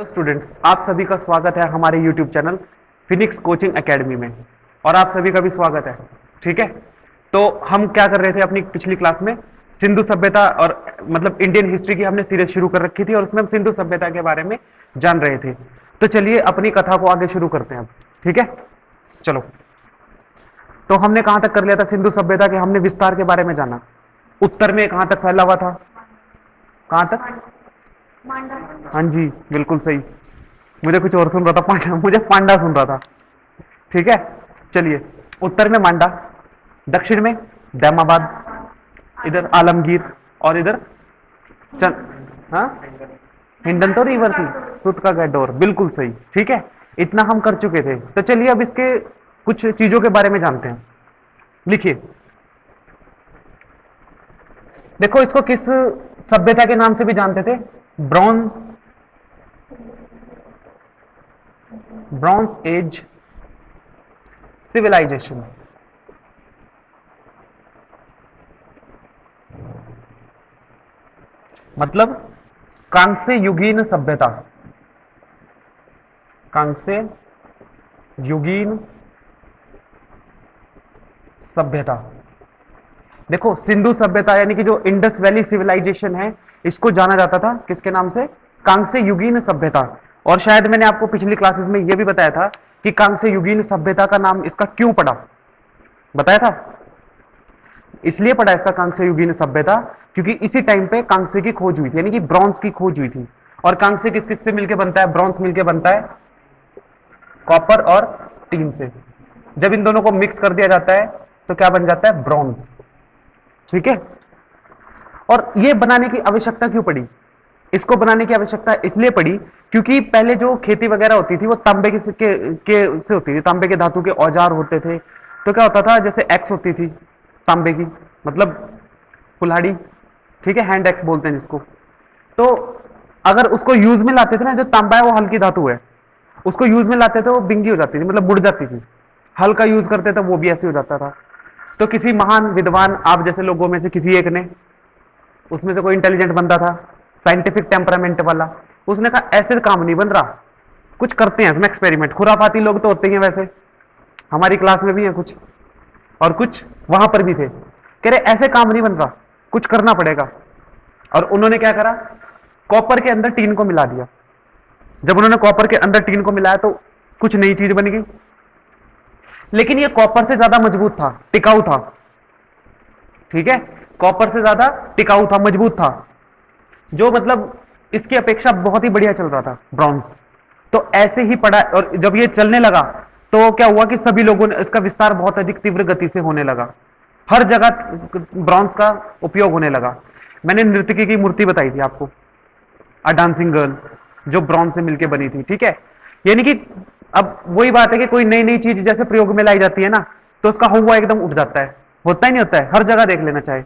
Hello students, आप सभी का स्वागत है हमारे YouTube channel Phoenix coaching academy में। और आप सभी का भी स्वागत है। ठीक है, तो हम क्या कर रहे थे अपनी पिछली क्लास में, सिंधु सभ्यता और मतलब इंडियन हिस्ट्री की हमने सीरीज शुरू कर रखी थी और उसमें हम सिंधु सभ्यता के बारे में जान रहे थे। तो चलिए अपनी कथा को आगे शुरू करते हैं अब। ठीक है, चलो। तो हमने कहां तक कर लिया था सिंधु सभ्यता के? हमने विस्तार के बारे में जाना। उत्तर में कहां तक फैला हुआ था? कहां तक? हाँ जी, बिल्कुल सही। मुझे कुछ और सुन रहा था, पांडा, मुझे पांडा सुन रहा था। ठीक है, चलिए। उत्तर में मांडा, दक्षिण में दैमाबाद, इधर आलमगीर, और इधर चल, हाँ, हिंडन तो रिवर थी, सुत का गैडोर, बिल्कुल सही। ठीक है, इतना हम कर चुके थे। तो चलिए अब इसके कुछ चीजों के बारे में जानते हैं। लिखिए, देखो इसको किस सभ्यता के नाम से भी जानते थे? Bronze bronze age civilisation. मतलब कांस्य युगीन सभ्यता। कांस्य युगीन सभ्यता। देखो सिंधु सभ्यता यानी कि जो इंडस वैली सिविलाइजेशन है, इसको जाना जाता था किसके नाम से? कांस्य युगीन सभ्यता। और शायद मैंने आपको पिछली क्लासेस में यह भी बताया था कि कांस्य युगीन सभ्यता का नाम इसका क्यों पड़ा, बताया था। इसलिए पड़ा इसका कांस्य युगीन सभ्यता क्योंकि इसी टाइम पे कांस्य की खोज हुई थी, यानी कि ब्रॉन्ज की खोज हुई थी। और कांस्य किस किस से मिलकर बनता है? ब्रॉन्ज मिलकर बनता है कॉपर और टीन से। जब इन दोनों को मिक्स कर दिया जाता है तो क्या बन जाता है? ब्रॉन्ज। ठीक है, और ये बनाने की आवश्यकता क्यों पड़ी? इसको बनाने की आवश्यकता इसलिए पड़ी क्योंकि पहले जो खेती वगैरह होती थी वो तांबे के से होती थी, तांबे के धातु के औजार होते थे। तो क्या होता था, जैसे एक्स होती थी तांबे की, मतलब कुल्हाड़ी, ठीक है, हैंड एक्स बोलते हैं जिसको। तो अगर उसको यूज में लाते थे ना, जो तांबा है वो हल्की धातु है, उसको यूज में लाते थे वो बिंगी हो जाती थी, मतलब मुड़ जाती थी। हल्का यूज करते थे वो भी ऐसे हो जाता था। तो किसी महान विद्वान, आप जैसे लोगों में से किसी एक ने, उसमें से कोई इंटेलिजेंट बंदा था, साइंटिफिक टेम्परामेंट वाला, उसने कहा ऐसे काम नहीं बन रहा, कुछ करते हैं इसमें एक्सपेरिमेंट। खुराफाती लोग तो होते ही हैं वैसे, हमारी क्लास में भी है कुछ, और कुछ वहां पर भी थे। कह रहे ऐसे काम नहीं बन रहा, कुछ करना पड़ेगा। और उन्होंने क्या करा? कॉपर के अंदर टीन को मिला दिया। जब उन्होंने कॉपर के अंदर टीन को मिलाया तो कुछ नई चीज बन गई। लेकिन ये कॉपर से ज्यादा मजबूत था, टिकाऊ था। ठीक है, कॉपर से ज्यादा टिकाऊ था, मजबूत था, जो मतलब इसकी अपेक्षा बहुत ही बढ़िया चल रहा था ब्रॉन्ज। तो ऐसे ही पड़ा, और जब ये चलने लगा तो क्या हुआ कि सभी लोगों ने, इसका विस्तार बहुत अधिक तीव्र गति से होने लगा, हर जगह ब्रॉन्ज का उपयोग होने लगा। मैंने नृत्यकी की मूर्ति बताई थी आपको, अ डांसिंग गर्ल, जो ब्रॉन्ज से मिलकर बनी थी। ठीक है, यानी कि अब वही बात है कि कोई नई नई चीज जैसे प्रयोग में लाई जाती है ना, तो उसका हुआ एकदम उठ जाता है। होता ही नहीं होता है, हर जगह देख लेना चाहे,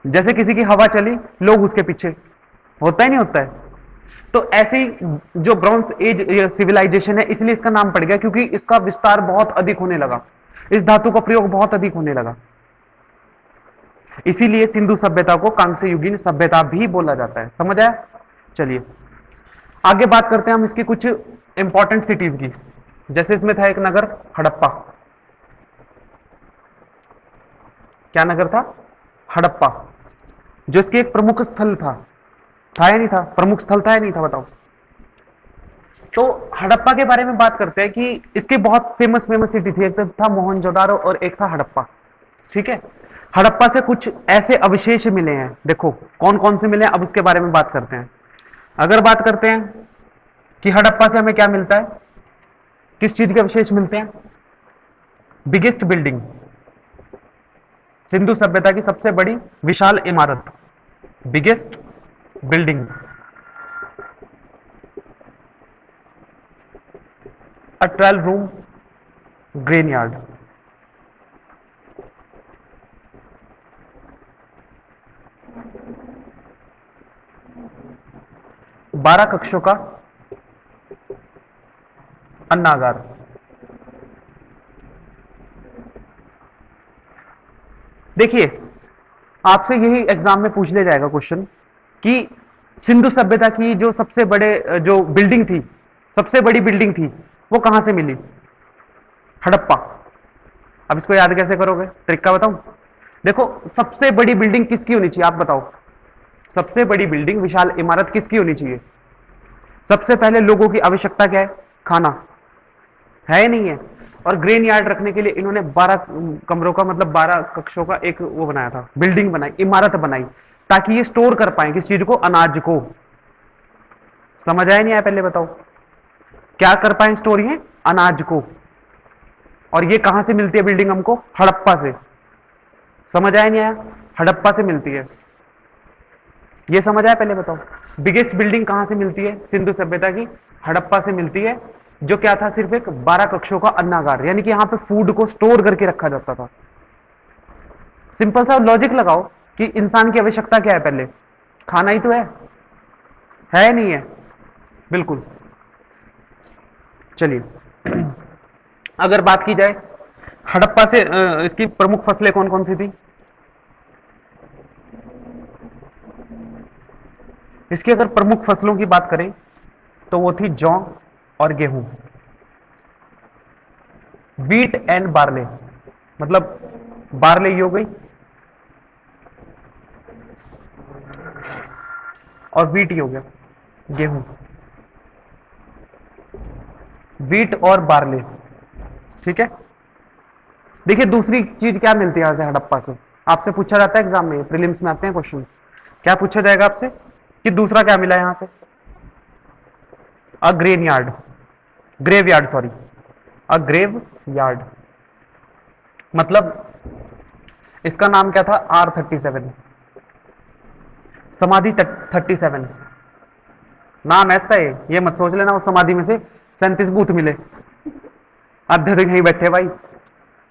जैसे किसी की हवा चली लोग उसके पीछे, होता ही नहीं होता है। तो ऐसी जो ब्रॉन्ज एज सिविलाइजेशन है, इसलिए इसका नाम पड़ गया क्योंकि इसका विस्तार बहुत अधिक होने लगा, इस धातु का प्रयोग बहुत अधिक होने लगा। इसीलिए सिंधु सभ्यता को कांस्य युगीन सभ्यता भी बोला जाता है। समझ आया? चलिए आगे बात करते हैं हम इसकी कुछ इंपॉर्टेंट सिटीज की। जैसे इसमें था एक नगर हड़प्पा। क्या नगर था? हड़प्पा, जो इसके एक प्रमुख स्थल था या नहीं था? प्रमुख स्थल था या नहीं था, बताओ। तो हड़प्पा के बारे में बात करते हैं कि इसकी बहुत फेमस फेमस सिटी थी, एक तो था मोहनजोदारो और एक था हड़प्पा। ठीक है, हड़प्पा से कुछ ऐसे अवशेष मिले हैं, देखो कौन कौन से मिले हैं, अब उसके बारे में बात करते हैं। अगर बात करते हैं कि हड़प्पा से हमें क्या मिलता है, किस चीज के अवशेष मिलते हैं? बिगेस्ट बिल्डिंग, सिंधु सभ्यता की सबसे बड़ी विशाल इमारत, बिगेस्ट बिल्डिंग, अ 12 रूम ग्रेन यार्ड। 12 कक्षों का अन्नागार। देखिए आपसे यही एग्जाम में पूछ लिया जाएगा क्वेश्चन कि सिंधु सभ्यता की जो सबसे बड़े जो बिल्डिंग थी, सबसे बड़ी बिल्डिंग थी, वो कहां से मिली? हड़प्पा। अब इसको याद कैसे करोगे? ट्रिक का बताऊं? देखो, सबसे बड़ी बिल्डिंग किसकी होनी चाहिए, आप बताओ? सबसे बड़ी बिल्डिंग, विशाल इमारत किसकी होनी चाहिए? सबसे पहले लोगों की आवश्यकता क्या है? खाना है, नहीं है? और ग्रेन यार्ड रखने के लिए इन्होंने 12 कमरों का, मतलब 12 कक्षों का एक वो बनाया था, बिल्डिंग बनाई, इमारत बनाई, ताकि ये स्टोर कर पाए किस चीज को? अनाज को। समझ आया नहीं आया? पहले बताओ, क्या कर पाए स्टोर? ये अनाज को। और ये कहां से मिलती है बिल्डिंग हमको? हड़प्पा से। समझ आया नहीं आया? हड़प्पा से मिलती है। ये समझ आया? पहले बताओ, बिगेस्ट बिल्डिंग कहां से मिलती है सिंधु सभ्यता की? हड़प्पा से मिलती है, जो क्या था? सिर्फ एक 12 कक्षों का अन्नागार, यानी कि यहां पे फूड को स्टोर करके रखा जाता था। सिंपल सा लॉजिक लगाओ कि इंसान की आवश्यकता क्या है? पहले खाना ही तो है नहीं है? बिल्कुल। चलिए, अगर बात की जाए हड़प्पा से इसकी प्रमुख फसलें कौन कौन सी थी? इसकी अगर प्रमुख फसलों की बात करें तो वो थी जौ और गेहूं, वीट एंड बार्ले। मतलब बार्ले ही हो गई और वीट ही हो गया, गेहूं, वीट और बार्ले। ठीक है। देखिए, दूसरी चीज क्या मिलती है यहां से हड़प्पा से? आपसे पूछा जाता है एग्जाम में, प्रीलिम्स में आते हैं क्वेश्चन, क्या पूछा जाएगा आपसे कि दूसरा क्या मिला यहां से? A grain yard, graveyard, sorry, a graveyard. मतलब इसका नाम क्या था? R37, समाधि 37। नाम ऐसा है, ये मत सोच लेना उस समाधि में से 37 बूथ मिले, अध्यक्ष यहीं बैठे भाई,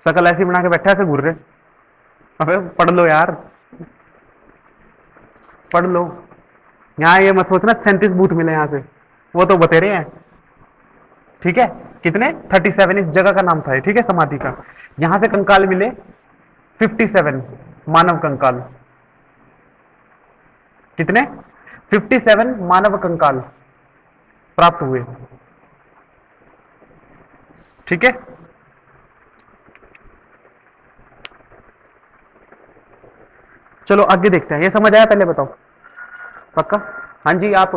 शकल ऐसी बना के बैठे, ऐसे घूर रहे। अबे पढ़ लो यार, पढ़ लो। यहां ये मत सोचना 37 बूथ मिले यहां से, वो तो बतेरे हैं। ठीक है, कितने? 37 इस जगह का नाम था, ठीक है, समाधि का। यहां से कंकाल मिले 57, मानव कंकाल। कितने? 57 मानव कंकाल प्राप्त हुए। ठीक है। चलो आगे देखते हैं, ये समझ आया? पहले बताओ, पक्का? हाँ जी, आप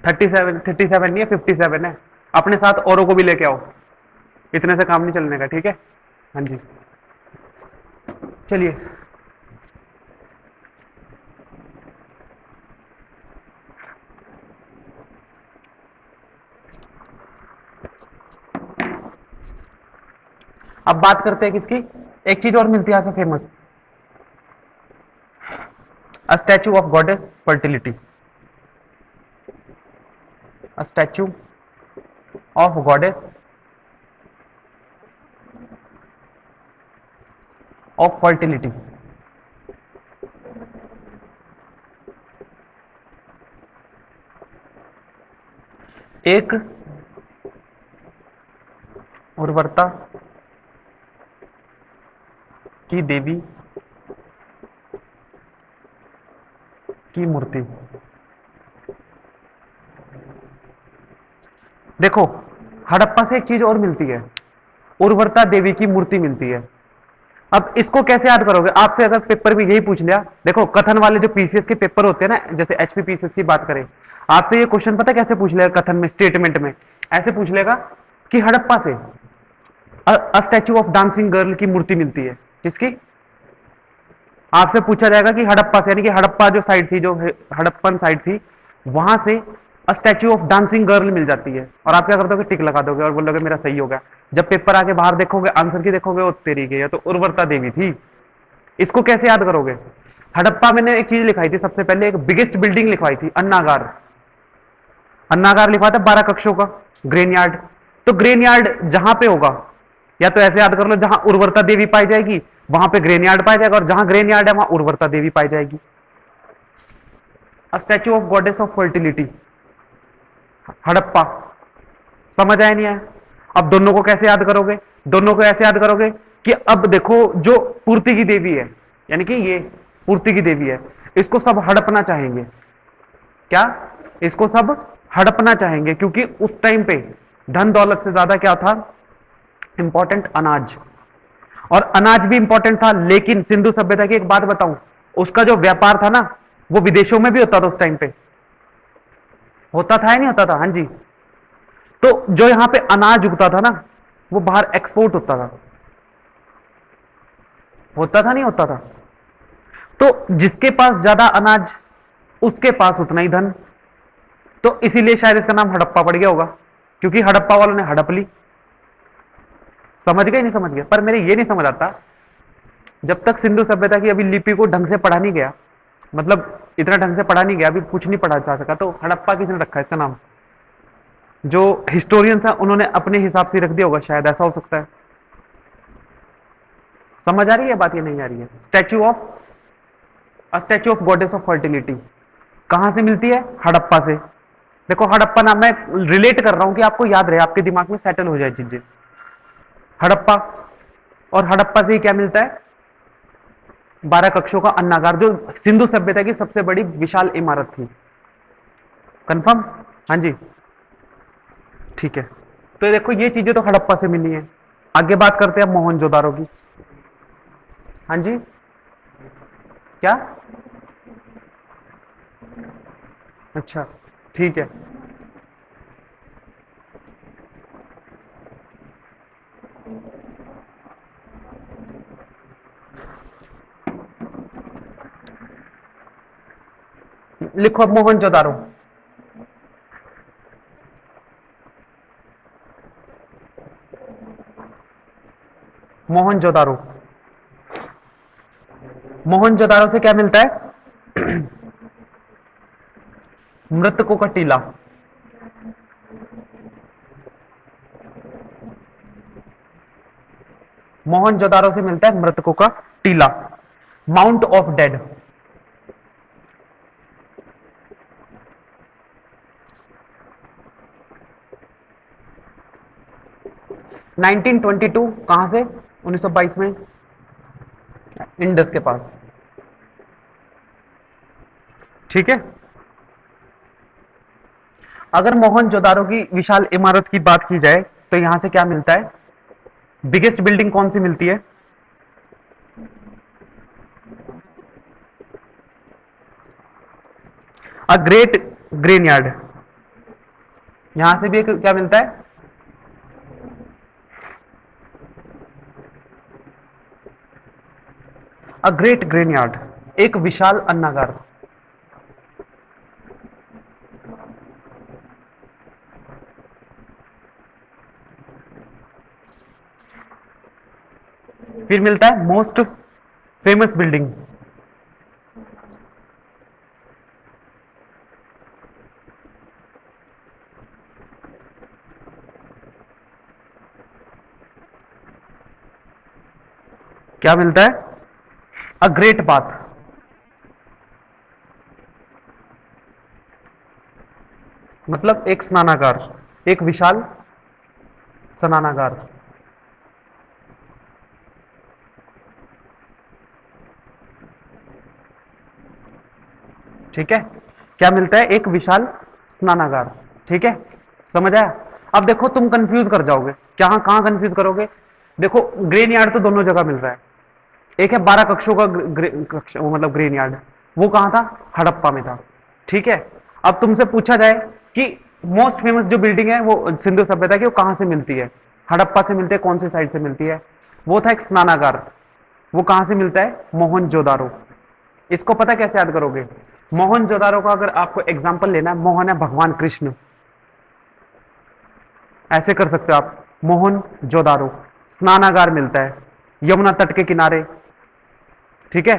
37 नहीं है, 57 है। अपने साथ औरों को भी लेके आओ, इतने से काम नहीं चलने का, ठीक है? हाँ जी, चलिए। अब बात करते हैं किसकी? एक चीज और मिलती है यहां से famous, a statue of goddess fertility, a statue of goddess of fertility. एक उर्वरता की देवी की मूर्ति। देखो, हड़प्पा से एक चीज और मिलती है, उर्वरता देवी की मूर्ति मिलती है। अब इसको कैसे याद करोगे? आपसे अगर पेपर में यही पूछ लिया, देखो कथन वाले जो पीसीएस के पेपर होते हैं ना, जैसे एचपी पीसीएस की बात करें, आपसे ये क्वेश्चन पता कैसे पूछ लेगा? कथन में, स्टेटमेंट में ऐसे पूछ लेगा कि हड़प्पा से अ स्टैचू ऑफ डांसिंग गर्ल की मूर्ति मिलती है। किसकी? आपसे पूछा जाएगा कि हड़प्पा से, यानी कि हड़प्पा जो साइड थी, जो हड़प्पन साइड थी, वहां से स्टैच्यू ऑफ डांसिंग गर्ल मिल जाती है, और आप क्या कर दोगे? टिक लगा दोगे और बोलोगे मेरा सही हो गया। जब पेपर आके बाहर देखोगे, आंसर की देखोगे, वो तेरी गई है, तो उर्वरता देवी थी। इसको कैसे याद करोगे? हड़प्पा मैंने एक चीज लिखाई थी सबसे पहले, एक बिगेस्ट बिल्डिंग लिखवाई थी, अन्नागार। अन्नागार लिखा था 12 कक्षों का, ग्रेन यार्ड। तो ग्रेन यार्ड जहां पे होगा, या तो ऐसे याद कर लो, जहां उर्वरता देवी पाई जाएगी वहां पे ग्रेन यार्ड पाया जाएगा, और जहां ग्रेन यार्ड है वहां उर्वरता देवी पाई जाएगी। Statue of goddess of fertility, Harappa. समझ आया नहीं आया? अब दोनों को कैसे याद करोगे? दोनों को ऐसे याद करोगे कि अब देखो, जो पूर्ति की देवी है, यानी कि ये पूर्ति की देवी है, इसको सब हड़पना चाहेंगे। क्या? इसको सब हड़पना चाहेंगे, क्योंकि उस टाइम पे धन दौलत से ज्यादा क्या था इंपॉर्टेंट? अनाज। और अनाज भी इंपॉर्टेंट था, लेकिन सिंधु सभ्यता की एक बात बताऊं, उसका जो व्यापार था ना वो विदेशों में भी होता था। उस टाइम पे होता था या नहीं होता था? हाँ जी। तो जो यहां पे अनाज उगता था ना वो बाहर एक्सपोर्ट होता था। होता था नहीं होता था? तो जिसके पास ज्यादा अनाज उसके पास उतना ही धन। तो इसीलिए शायद इसका नाम हड़प्पा पड़ गया होगा, क्योंकि हड़प्पा वालों ने हड़प ली। समझ गए नहीं समझ गए? पर मेरे ये नहीं समझ आता, जब तक सिंधु सभ्यता की अभी लिपि को ढंग से पढ़ा नहीं गया, मतलब इतना ढंग से पढ़ा नहीं गया, अभी कुछ नहीं पढ़ा जा सका, तो हड़प्पा किसने रखा है इसका नाम? जो हिस्टोरियंस है उन्होंने अपने हिसाब से रख दिया होगा, शायद ऐसा हो सकता है। समझ आ रही है बात? ये नहीं आ रही है? Statue of goddess of fertility कहां से मिलती है? हड़प्पा से। देखो हड़प्पा नाम मैं रिलेट कर रहा हूं कि आपको याद रहे, आपके दिमाग में सेटल हो जाए चीजें। हड़प्पा, और हड़प्पा से ही क्या मिलता है? 12 कक्षों का अन्नागार, जो सिंधु सभ्यता की सबसे बड़ी विशाल इमारत थी। कंफर्म? हाँ जी, ठीक है। तो देखो ये चीजें तो हड़प्पा से मिली है। आगे बात करते हैं मोहनजोदारो की। हाँ जी, क्या? अच्छा, ठीक है। लिखो अब मोहनजोदारो। मोहनजोदारो, मोहनजोदारो से क्या मिलता है? मृतकों का टीला। मोहनजोदारो से मिलता है मृतकों का टीला, माउंट ऑफ डेड। नाइनटीन 1922 कहां से? 1922 में इंडस के पास। ठीक है। अगर मोहनजोदारो की विशाल इमारत की बात की जाए तो यहां से क्या मिलता है? बिगेस्ट बिल्डिंग कौन सी मिलती है? A great grain yard. यहां से भी एक क्या मिलता है? अ ग्रेट ग्रेन यार्ड, एक विशाल अन्नागार। फिर मिलता है मोस्ट फेमस बिल्डिंग। क्या मिलता है? A great bath. मतलब एक स्नानागार, एक विशाल स्नानागार। ठीक है, क्या मिलता है? एक विशाल स्नानागार। ठीक है, समझ आया? अब देखो तुम कंफ्यूज कर जाओगे, क्या कहां कंफ्यूज करोगे? देखो ग्रेन यार्ड तो दोनों जगह मिल रहा है। एक है 12 कक्षों का मतलब ग्रेन यार्ड, वो कहां था? हड़प्पा में था। ठीक है। अब तुमसे पूछा जाए कि मोस्ट फेमस जो बिल्डिंग है वो सिंधु सभ्यता की, वो कहां से मिलती है? हड़प्पा से मिलती है, कौन सी साइड से मिलती है? वो था एक स्नानागार। वो कहां से मिलता है? मोहनजोदारो। इसको पता कैसे याद करोगे? मोहनजोदारो का अगर आपको एग्जाम्पल लेना है, मोहन है भगवान कृष्ण, ऐसे कर सकते हो आप। मोहनजोदारो स्नानागार मिलता है यमुना तट के किनारे। ठीक है,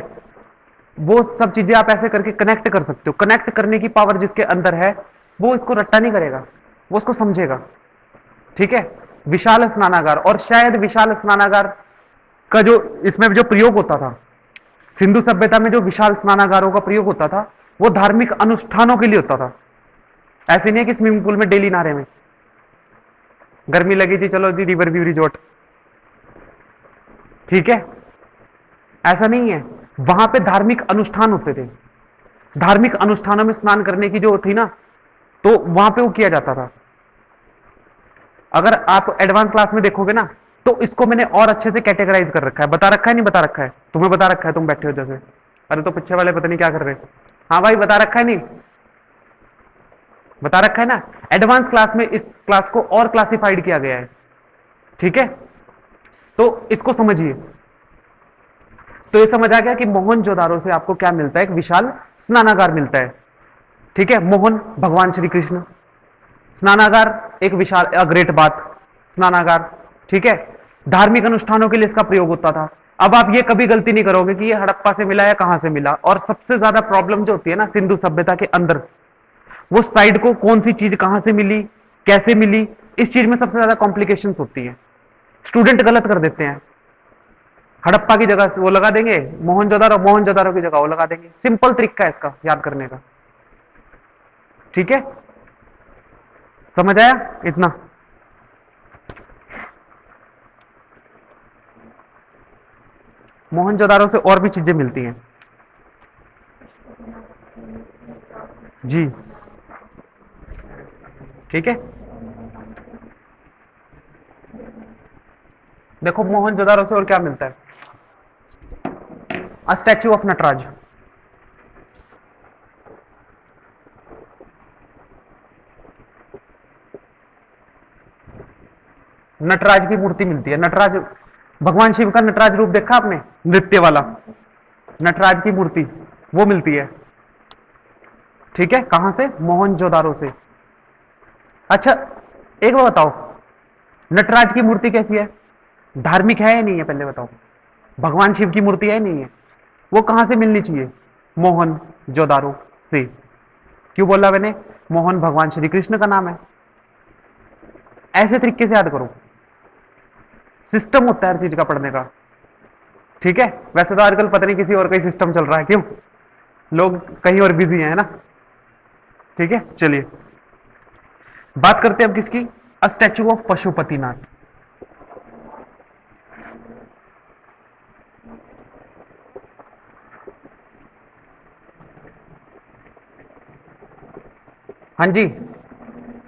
वो सब चीजें आप ऐसे करके कनेक्ट कर सकते हो। कनेक्ट करने की पावर जिसके अंदर है वो इसको रट्टा नहीं करेगा, वो उसको समझेगा। ठीक है, विशाल स्नानागार। और शायद विशाल स्नानागार का जो इसमें जो प्रयोग होता था, सिंधु सभ्यता में जो विशाल स्नानागारों का प्रयोग होता था वो धार्मिक अनुष्ठानों के लिए होता था। ऐसे नहीं है कि स्विमिंग पूल में डेली नहारे में, गर्मी लगी थी चलो जी रिवर व्यू रिजोर्ट। ठीक है, ऐसा नहीं है। वहां पे धार्मिक अनुष्ठान होते थे। धार्मिक अनुष्ठानों में स्नान करने की जो थी ना, तो वहां पे वो किया जाता था। अगर आप एडवांस क्लास में देखोगे ना, तो इसको मैंने और अच्छे से कैटेगराइज कर रखा है। बता रखा है नहीं बता रखा है? तुम्हें बता रखा है, तुम बैठे हो जैसे। अरे तो पीछे वाले पता नहीं क्या कर रहे हैं। हाँ भाई, बता रखा है नहीं? बता रखा है ना। एडवांस क्लास में इस क्लास को और क्लासिफाइड किया गया है। ठीक है, तो इसको समझिए। तो ये समझ आ गया कि मोहनजोदारो से आपको क्या मिलता है? एक विशाल स्नानागार मिलता है। ठीक है, मोहन भगवान श्री कृष्ण, स्नानागार एक विशाल ग्रेट बात स्नानागार। ठीक है, धार्मिक अनुष्ठानों के लिए इसका प्रयोग होता था। अब आप ये कभी गलती नहीं करोगे कि ये हड़प्पा से मिला या कहां से मिला। और सबसे ज्यादा प्रॉब्लम जो होती है ना सिंधु सभ्यता के अंदर, वो साइड को कौन सी चीज कहां से मिली, कैसे मिली, इस चीज में सबसे ज्यादा कॉम्प्लिकेशन होती है। स्टूडेंट गलत कर देते हैं। हड़प्पा की जगह वो लगा देंगे मोहनजोदारो, मोहनजोदारो की जगह वो लगा देंगे। सिंपल तरीका है इसका याद करने का। ठीक है, समझ आया इतना? मोहनजोदारो से और भी चीजें मिलती हैं जी। ठीक है, देखो मोहनजोदारो से और क्या मिलता है? A statue of Nataraj. Nataraj की मूर्ति मिलती है। नटराज, भगवान शिव का नटराज रूप देखा आपने, नृत्य वाला नटराज की मूर्ति, वो मिलती है। ठीक है, कहां से? मोहनजोदारो से। अच्छा, एक बात बताओ, नटराज की मूर्ति कैसी है? धार्मिक है या नहीं है? पहले बताओ। भगवान शिव की मूर्ति है नहीं है? वो कहां से मिलनी चाहिए? मोहनजोदारो से। क्यों बोला मैंने? मोहन भगवान श्री कृष्ण का नाम है। ऐसे तरीके से याद करो। सिस्टम होता है हर चीज का पढ़ने का। ठीक है, वैसे तो आजकल पता नहीं किसी और का ही सिस्टम चल रहा है, क्यों? लोग कहीं और बिजी हैं, है ना? ठीक है, चलिए बात करते हैं अब किसकी? अ स्टैच्यू ऑफ पशुपतिनाथ। हाँ जी,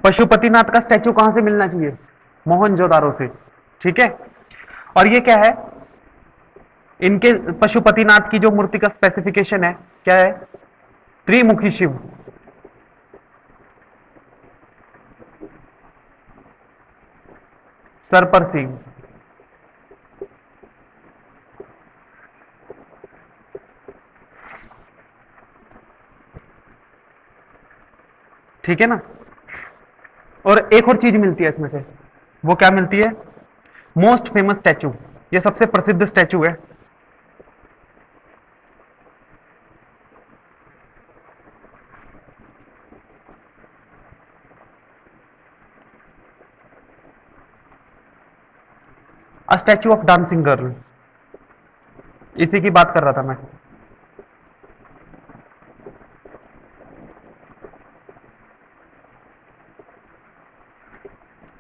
पशुपतिनाथ का स्टैच्यू कहां से मिलना चाहिए? मोहनजोदारो से। ठीक है, और ये क्या है? इनके पशुपतिनाथ की जो मूर्ति का स्पेसिफिकेशन है क्या है? त्रिमुखी शिव। सर पर सिंह। ठीक है ना? और एक और चीज मिलती है इसमें से। वो क्या मिलती है? Most famous statue. ये सबसे प्रसिद्ध स्टैचू है। अ स्टैचू ऑफ डांसिंग गर्ल। इसी की बात कर रहा था मैं।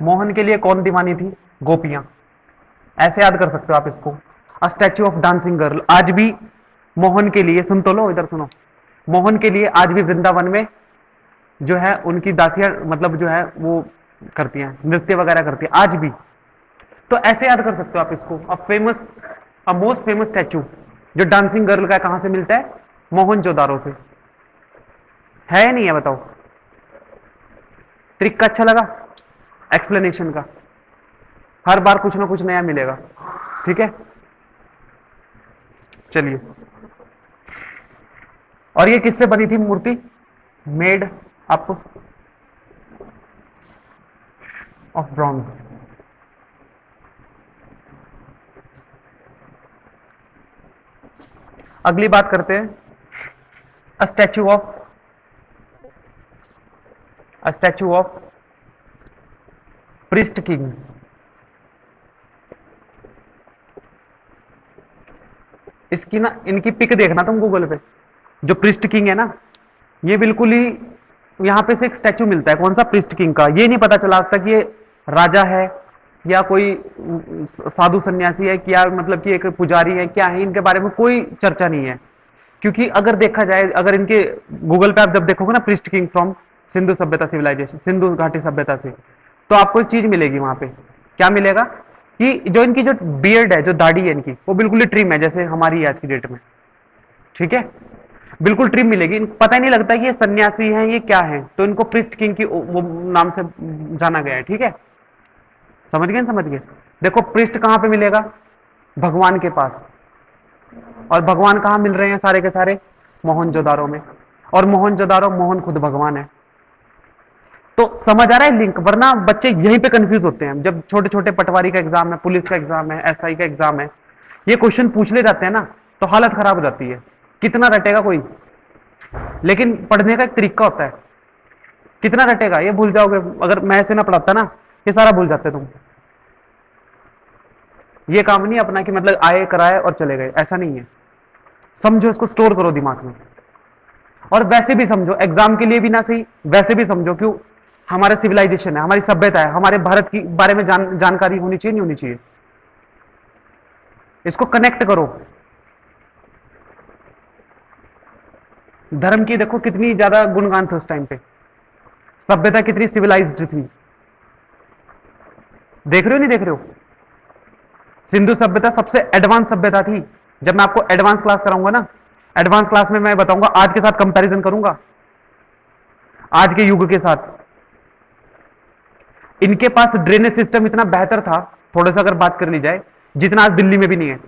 मोहन के लिए कौन दीवानी थी? गोपियां। ऐसे याद कर सकते हो आप इसको। अ स्टैच्यू ऑफ डांसिंग गर्ल। आज भी मोहन के लिए, सुन तो लो, इधर सुनो, मोहन के लिए आज भी वृंदावन में जो है उनकी दासियां, मतलब जो है वो करती हैं, नृत्य वगैरह करती हैं आज भी। तो ऐसे याद कर सकते हो आप इसको। A famous, a most famous statue जो डांसिंग गर्ल का कहां से मिलता है? मोहनजोदारो से। है या नहीं है? बताओ। ट्रिक का अच्छा लगा? एक्सप्लेनेशन का? हर बार कुछ ना कुछ नया मिलेगा। ठीक है, चलिए। और ये किससे बनी थी मूर्ति? Made up of bronze. अगली बात करते हैं। A statue of, a statue of priest king. इसकी ना, इनकी पिक देखना तुम गूगल पे। जो प्रिस्ट किंग है ना, ये बिल्कुल ही यहां पे से एक स्टैच्यू मिलता है। कौन सा? प्रिस्ट किंग का। ये नहीं पता चला आज तक ये राजा है या कोई साधु सन्यासी है, क्या मतलब कि एक पुजारी है, क्या है, इनके बारे में कोई चर्चा नहीं है। क्योंकि अगर देखा जाए, अगर इनके गूगल पे आप जब देखोगे ना, प्रिस्ट किंग फ्रॉम सिंधु सभ्यता सिविलाइजेशन, सिंधु घाटी सभ्यता से, तो आपको एक चीज मिलेगी वहां पे। क्या मिलेगा? कि जो इनकी जो बियर्ड है, जो दाढ़ी है इनकी, वो बिल्कुल ही ट्रिम है, जैसे हमारी आज की डेट में। ठीक है, बिल्कुल ट्रिम मिलेगी। पता ही नहीं लगता कि ये सन्यासी हैं, ये क्या है। तो इनको प्रिस्ट किंग की वो नाम से जाना गया है। ठीक है, समझ गए? समझ गए? देखो प्रिस्ट कहां पे मिलेगा? भगवान के पास। और भगवान कहां मिल रहे हैं सारे के सारे? मोहनजोदारो में। और मोहनजोदारो, मोहन खुद भगवान है। तो समझ आ रहा है लिंक? वरना बच्चे यहीं पे कंफ्यूज होते हैं जब छोटे छोटे पटवारी का एग्जाम है, पुलिस का एग्जाम है, एसआई का एग्जाम है, ये क्वेश्चन पूछ ले जाते हैं ना, तो हालत खराब हो जाती है। कितना रटेगा कोई? लेकिन पढ़ने का एक तरीका होता है। कितना रटेगा ये भूल जाओगे। अगर मैं ऐसे ना पढ़ाता ना, ये सारा भूल जाते तुम। ये काम नहीं अपना कि मतलब आए कराए और चले गए, ऐसा नहीं है। समझो, इसको स्टोर करो दिमाग में। और वैसे भी समझो, एग्जाम के लिए भी ना सही, वैसे भी समझो, क्यों? हमारा सिविलाइजेशन है, हमारी सभ्यता है, हमारे भारत की बारे में जानकारी होनी चाहिए, नहीं होनी चाहिए? इसको कनेक्ट करो। धर्म की देखो कितनी ज्यादा गुणगान थे उस टाइम पे, सभ्यता कितनी सिविलाइज्ड थी। देख रहे हो नहीं देख रहे हो? सिंधु सभ्यता सबसे एडवांस सभ्यता थी। जब मैं आपको एडवांस क्लास कराऊंगा ना, एडवांस क्लास में मैं बताऊंगा, आज के साथ कंपैरिजन करूंगा, आज के युग के साथ। इनके पास ड्रेनेज सिस्टम इतना बेहतर था, थोड़ा सा अगर बात कर ली जाए, जितना आज दिल्ली में भी नहीं है।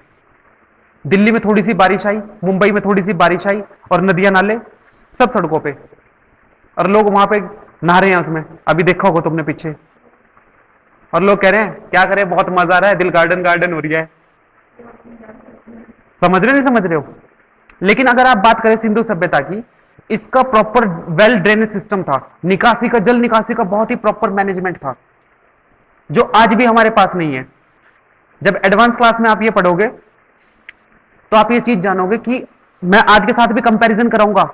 दिल्ली में थोड़ी सी बारिश आई, मुंबई में थोड़ी सी बारिश आई, और नदियां नाले सब सड़कों पे, और लोग वहां पे नहा रहे हैं उसमें। अभी देखा होगा तुमने पीछे। और लोग कह रहे हैं क्या करें, बहुत मजा आ रहा है, दिल गार्डन गार्डन हो रही है। समझ रहे हो नहीं समझ रहे हो? लेकिन अगर आप बात करें सिंधु सभ्यता की, इसका प्रॉपर वेल ड्रेनेज सिस्टम था, निकासी का, जल निकासी का बहुत ही प्रॉपर मैनेजमेंट था, जो आज भी हमारे पास नहीं है। जब एडवांस क्लास में आप ये पढ़ोगे, तो आप ये चीज जानोगे कि मैं आज के साथ भी कंपैरिजन कराऊंगा,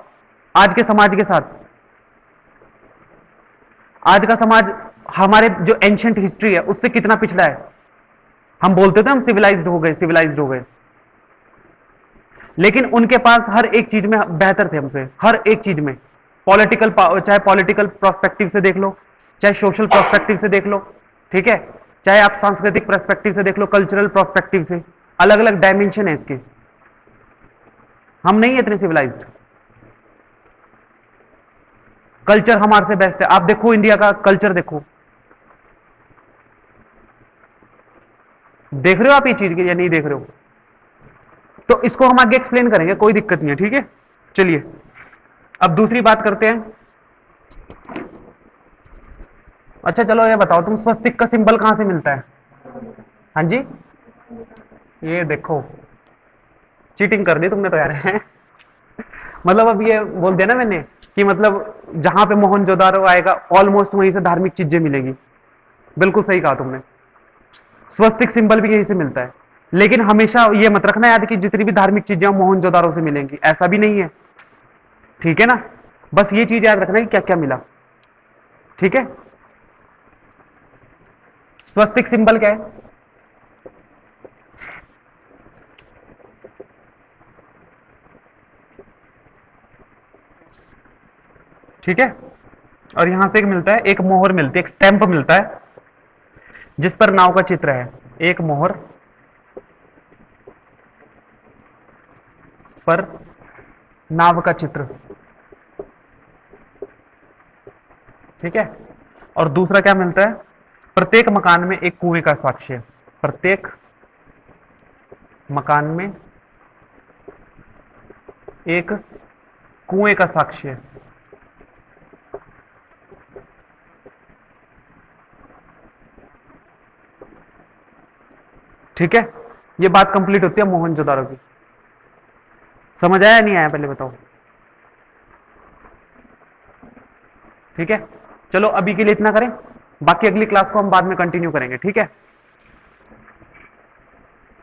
आज के समाज के साथ। आज का समाज हमारे जो एंशियंट हिस्ट्री है उससे कितना पिछड़ा है। हम बोलते थे हम सिविलाइज्ड हो गए, सिविलाइज्ड हो गए, लेकिन उनके पास हर एक चीज में बेहतर थे हमसे, हर एक चीज में। पॉलिटिकल, चाहे पॉलिटिकल प्रोस्पेक्टिव से देख लो, चाहे सोशल प्रोस्पेक्टिव से देख लो, ठीक है, चाहे आप सांस्कृतिक प्रोस्पेक्टिव से देख लो, कल्चरल प्रोस्पेक्टिव से, अलग अलग डायमेंशन है इसके। हम नहीं है इतने सिविलाइज्ड। कल्चर हमारे से बेस्ट है। आप देखो इंडिया का कल्चर देखो, देख रहे हो आप ये चीज या नहीं देख रहे हो? तो इसको हम आगे एक्सप्लेन करेंगे, कोई दिक्कत नहीं है। ठीक है, चलिए अब दूसरी बात करते हैं। अच्छा चलो ये बताओ, तुम स्वस्तिक का सिंबल कहां से मिलता है? हाँ जी, ये देखो, चीटिंग कर दी तुमने तो यार हैं। मतलब अब ये बोल दिया ना मैंने कि मतलब जहां पे मोहनजोदारो आएगा, ऑलमोस्ट वहीं से धार्मिक चीजें मिलेगी। बिल्कुल सही कहा तुमने, स्वस्तिक सिंबल भी यहीं से मिलता है। लेकिन हमेशा ये मत रखना याद कि जितनी भी धार्मिक चीजें मोहनजोदारो से मिलेंगी, ऐसा भी नहीं है। ठीक है ना? बस ये चीज याद रखना कि क्या क्या मिला। ठीक है, स्वस्तिक सिंबल क्या है? ठीक है, और यहां से एक मिलता है, एक मोहर मिलती है, एक स्टैंप मिलता है, जिस पर नाव का चित्र है। एक मोहर पर नाव का चित्र। ठीक है, और दूसरा क्या मिलता है? प्रत्येक मकान में एक कुएं का साक्ष्य। प्रत्येक मकान में एक कुएं का साक्ष्य। ठीक है, ये बात कंप्लीट होती है मोहनजोदारो की। समझ आया नहीं आया पहले बताओ? ठीक है, चलो अभी के लिए इतना करें, बाकी अगली क्लास को हम बाद में कंटिन्यू करेंगे। ठीक है।